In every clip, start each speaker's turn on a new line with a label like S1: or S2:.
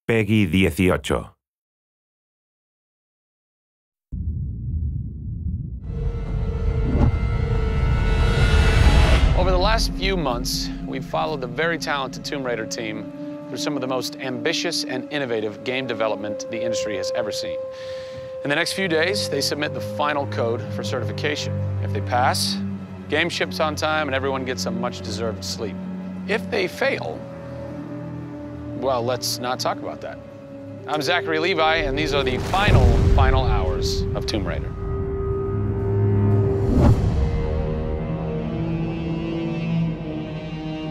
S1: Peggy 18.
S2: Over the last few months, we've followed the very talented Tomb Raider team through some of the most ambitious and innovative game development the industry has ever seen. In the next few days, they submit the final code for certification. If they pass, game ships on time and everyone gets some much-deserved sleep. If they fail, well, let's not talk about that. I'm Zachary Levi, and these are the final hours of Tomb Raider.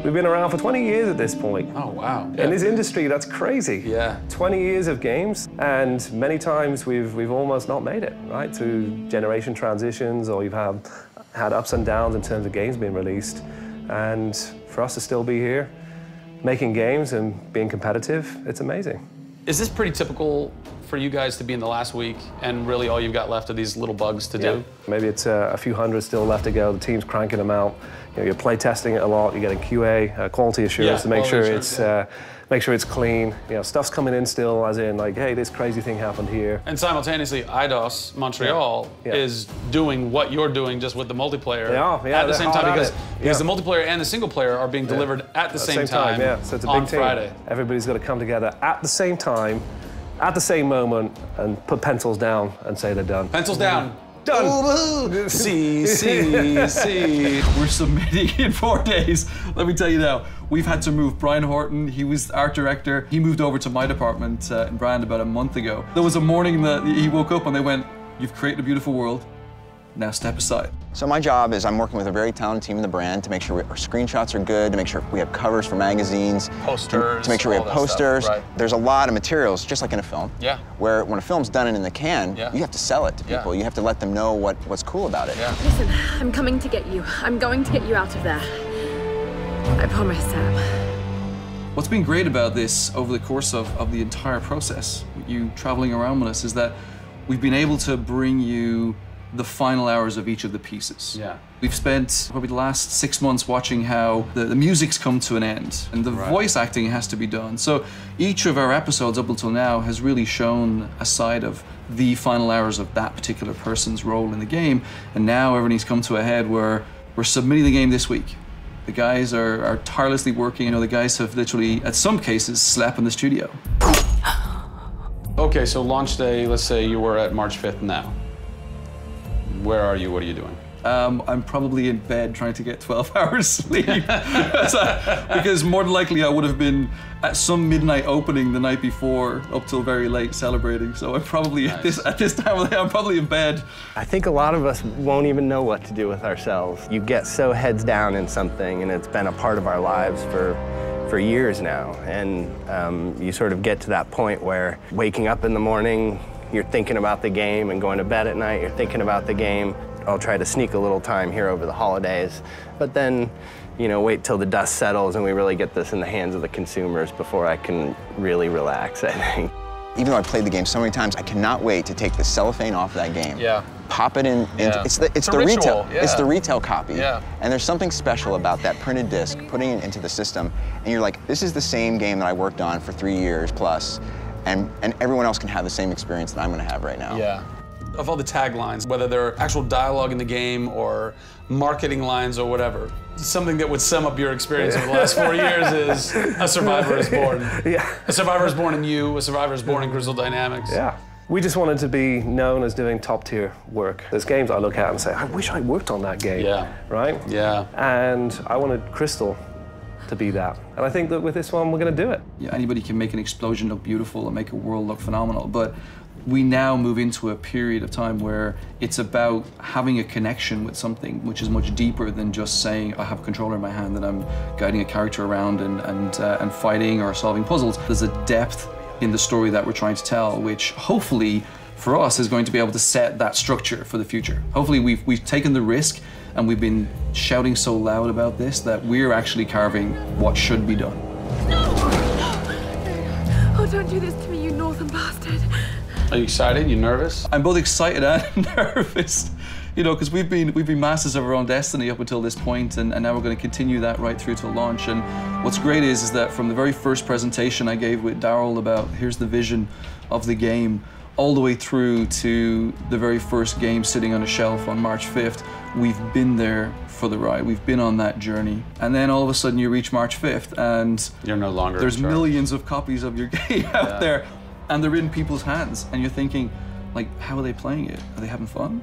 S3: We've been around for 20 years at this point.
S2: Oh, wow.
S3: In this industry, that's crazy.
S2: Yeah.
S3: 20 years of games, and many times we've almost not made it, right? Through generation transitions, or you've had ups and downs in terms of games being released. And for us to still be here, making games and being competitive, it's amazing.
S2: Is this pretty typical for you guys to be in the last week and really all you've got left are these little bugs to do?
S3: Maybe it's a few hundred still left to go. The team's cranking them out. You know, you're play testing it a lot. You're getting QA, quality assurance, to make sure it's clean. You know, stuff's coming in still, as in like, hey, this crazy thing happened here.
S2: And simultaneously, IDOS Montreal is doing what you're doing, just with the multiplayer at the same time, because the multiplayer and the single player are being delivered at the same time.
S3: Yeah, so it's a
S2: on
S3: big team.
S2: Friday.
S3: Everybody's got to come together at the same time, at the same moment, and put pencils down and say they're done.
S2: Pencils down.
S3: Done.
S2: See.
S4: We're submitting in 4 days. Let me tell you now, we've had to move. Brian Horton, he was art director. He moved over to my department in Brand about a month ago. There was a morning that he woke up and they went, "You've created a beautiful world. Now step aside."
S5: So my job is I'm working with a very talented team in the brand to make sure our screenshots are good, to make sure we have covers for magazines,
S2: posters,
S5: to make sure we have posters.
S2: Right.
S5: There's a lot of materials, just like in a film.
S2: Yeah.
S5: Where when a film's done and in the can, you have to sell it to people. You have to let them know what's cool about it.
S2: Yeah.
S6: Listen, I'm coming to get you. I'm going to get you out of there. I promise, Sam.
S4: What's been great about this over the course of the entire process, you traveling around with us, is that we've been able to bring you the final hours of each of the pieces.
S2: Yeah.
S4: We've spent probably the last 6 months watching how the music's come to an end and the voice acting has to be done. So each of our episodes up until now has really shown a side of the final hours of that particular person's role in the game. And now everything's come to a head where we're submitting the game this week. The guys are tirelessly working. You know, the guys have literally, at some cases, slept in the studio.
S2: Okay, so launch day, let's say you were at March 5th now. Where are you? What are you doing?
S4: I'm probably in bed trying to get 12 hours sleep. Because more than likely I would have been at some midnight opening the night before up till very late celebrating. So I'm probably at this time of the day, I'm probably in bed.
S7: I think a lot of us won't even know what to do with ourselves. You get so heads down in something, and it's been a part of our lives for years now. And you sort of get to that point where waking up in the morning, you're thinking about the game, and going to bed at night, you're thinking about the game. I'll try to sneak a little time here over the holidays, but then, you know, wait till the dust settles and we really get this in the hands of the consumers before I can really relax, I think.
S5: Even though I've played the game so many times, I cannot wait to take the cellophane off that game.
S2: Yeah.
S5: Pop it in. It's the
S2: ritual.
S5: retail. It's the retail copy. Yeah. And there's something special about that printed disc, putting it into the system, and you're like, this is the same game that I worked on for 3 years plus. And everyone else can have the same experience that I'm going to have right now.
S2: Yeah. Of all the taglines, whether they're actual dialogue in the game or marketing lines or whatever, something that would sum up your experience over the last 4 years is A Survivor is Born.
S3: Yeah.
S2: A Survivor is Born in You, A Survivor is Born in Crystal Dynamics.
S3: Yeah. We just wanted to be known as doing top-tier work. There's games I look at and say, I wish I worked on that game.
S2: Yeah.
S3: Right?
S2: Yeah.
S3: And I wanted Crystal to be that. And I think that with this one, we're going to do it.
S4: Yeah, anybody can make an explosion look beautiful and make a world look phenomenal, but we now move into a period of time where it's about having a connection with something which is much deeper than just saying, I have a controller in my hand and I'm guiding a character around and fighting or solving puzzles. There's a depth in the story that we're trying to tell, which hopefully for us is going to be able to set that structure for the future. Hopefully we've taken the risk and we've been shouting so loud about this that we're actually carving what should be done.
S6: No! Oh, don't do this to me, you northern bastard.
S2: Are you excited? You nervous?
S4: I'm both excited and nervous. You know, because we've been masters of our own destiny up until this point, and now we're going to continue that right through to launch. And what's great is that from the very first presentation I gave with Daryl about here's the vision of the game, all the way through to the very first game sitting on a shelf on March 5th, we've been there for the ride. We've been on that journey. And then all of a sudden you reach March 5th and
S2: you're no longer
S4: there's millions of copies of your game out there, and they're in people's hands, and you're thinking, like, how are they playing it? Are they having fun?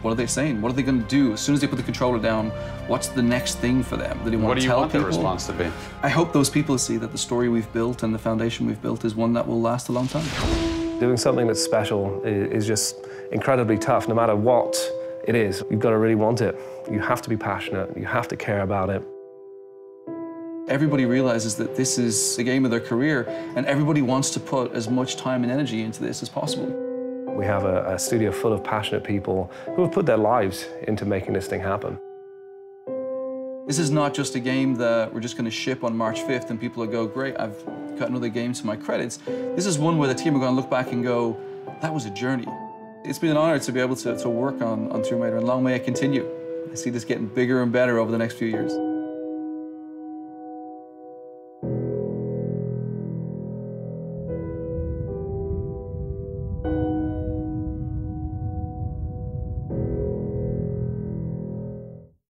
S4: What are they saying? What are they going to do? As soon as they put the controller down, what's the next thing for them? Do they want to tell people?
S2: What do you want their response to be?
S4: I hope those people see that the story we've built and the foundation we've built is one that will last a long time.
S3: Doing something that's special is just incredibly tough, no matter what it is. You've got to really want it. You have to be passionate. You have to care about it.
S4: Everybody realizes that this is the game of their career, and everybody wants to put as much time and energy into this as possible.
S3: We have a studio full of passionate people who have put their lives into making this thing happen.
S4: This is not just a game that we're just going to ship on March 5th and people will go, great, I've got another game to my credits. This is one where the team are going to look back and go, that was a journey. It's been an honor to be able to work on Tomb Raider, and long may it continue. I see this getting bigger and better over the next few years.